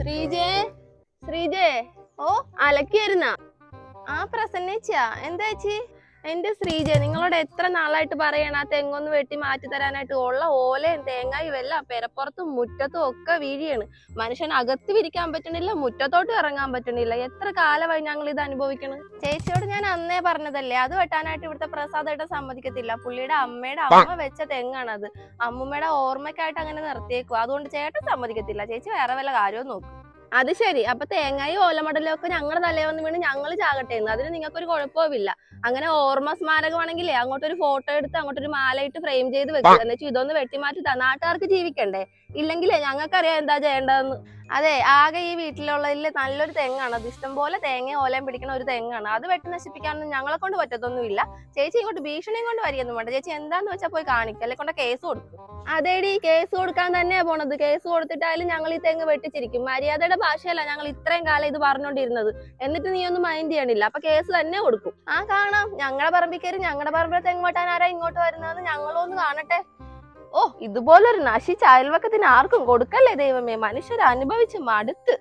ശ്രീജേ, ശ്രീജേ, ഓ അലക്കിയായിരുന്നാ? ആ പ്രസന്നേച്ചിയാ. എന്താ ചേച്ചി? എന്റെ ശ്രീജ, നിങ്ങളോട് എത്ര നാളായിട്ട് പറയണ ആ തെങ്ങൊന്ന് വെട്ടി മാറ്റി തരാനായിട്ട്? ഉള്ള ഓലയും തേങ്ങയും എല്ലാം പെരപ്പുറത്തും മുറ്റത്തും ഒക്കെ വീഴിയാണ്. മനുഷ്യൻ അകത്ത് വിരിക്കാൻ പറ്റണില്ല, മുറ്റത്തോട്ട് ഇറങ്ങാൻ പറ്റണില്ല. എത്ര കാലമായി ഞങ്ങൾ ഇത് അനുഭവിക്കണം. ചേച്ചിയോട് ഞാൻ അന്നേ പറഞ്ഞതല്ലേ, അത് വെട്ടാനായിട്ട് ഇവിടുത്തെ പ്രസാദമായിട്ട് സമ്മതിക്കത്തില്ല. പുള്ളിയുടെ അമ്മയുടെ അമ്മ വെച്ച തെങ്ങാണത്. അമ്മൂമ്മയുടെ ഓർമ്മയ്ക്കായിട്ട് അങ്ങനെ നിർത്തിയേക്കും. അതുകൊണ്ട് ചേട്ടൻ സമ്മതിക്കത്തില്ല. ചേച്ചി വേറെ വല്ല കാര്യവും നോക്കും. അത് ശരി. അപ്പൊ തേങ്ങയും ഓലമടലും ഒക്കെ ഞങ്ങളുടെ തലേ വന്ന് വീണ് ഞങ്ങൾ ചാകട്ടെ എന്ന്, അതിന് നിങ്ങൾക്കൊരു കുഴപ്പമില്ല. അങ്ങനെ ഓർമ്മ സ്മാരകമാണെങ്കിലേ അങ്ങോട്ടൊരു ഫോട്ടോ എടുത്ത് അങ്ങോട്ടൊരു മാലയിട്ട് ഫ്രെയിം ചെയ്ത് വെക്കുക. എന്നുവെച്ചാൽ ഇതൊന്ന് വെട്ടിമാറ്റി നാട്ടുകാർക്ക് ജീവിക്കണ്ടേ? ഇല്ലെങ്കിലേ ഞങ്ങൾക്കറിയാം എന്താ ചെയ്യേണ്ടതെന്ന്. അതെ, ആകെ ഈ വീട്ടിലുള്ളതിൽ നല്ലൊരു തെങ്ങാണ് അത്. ഇഷ്ടംപോലെ തേങ്ങയും ഓലയും പിടിക്കുന്ന ഒരു തെങ്ങാണ് അത്. വെട്ടി നശിപ്പിക്കാനൊന്നും ഞങ്ങളെ കൊണ്ട് പറ്റത്തൊന്നുമില്ല. ചേച്ചി ഇങ്ങോട്ട് ഭീഷണിയും കൊണ്ട് വരികയൊന്നും വേണ്ട. ചേച്ചി എന്താന്ന് വെച്ചാൽ പോയി കാണിക്കുക, അല്ലെ കൊണ്ട് കേസ് കൊടുക്കും. അതേടി, കേസ് കൊടുക്കാൻ തന്നെയാ പോണത്. കേസ് കൊടുത്തിട്ടായാലും ഞങ്ങൾ ഈ തെങ്ങ് വെട്ടിച്ചിരിക്കും. മര്യാദയുടെ ഭാഷയല്ല ഞങ്ങൾ ഇത്രയും കാലം ഇത് പറഞ്ഞുകൊണ്ടിരുന്നത്. എന്നിട്ട് നീ ഒന്നും മൈൻഡ് ചെയ്യണില്ല. അപ്പൊ കേസ് തന്നെ കൊടുക്കും. ആ കാണാം, ഞങ്ങളുടെ പറമ്പിൽ ഞങ്ങളുടെ പറമ്പിലെ തെങ്ങ് വെട്ടാൻ ആരാ ഇങ്ങോട്ട് വരുന്നതെന്ന് ഞങ്ങളൊന്ന് കാണട്ടെ. ഓ, ഇതുപോലൊരു നശിച്ച അയൽവക്കത്തിന് ആർക്കും കൊടുക്കല്ലേ ദൈവമേ. മനുഷ്യരെ അനുഭവിച്ച് മടുത്ത്.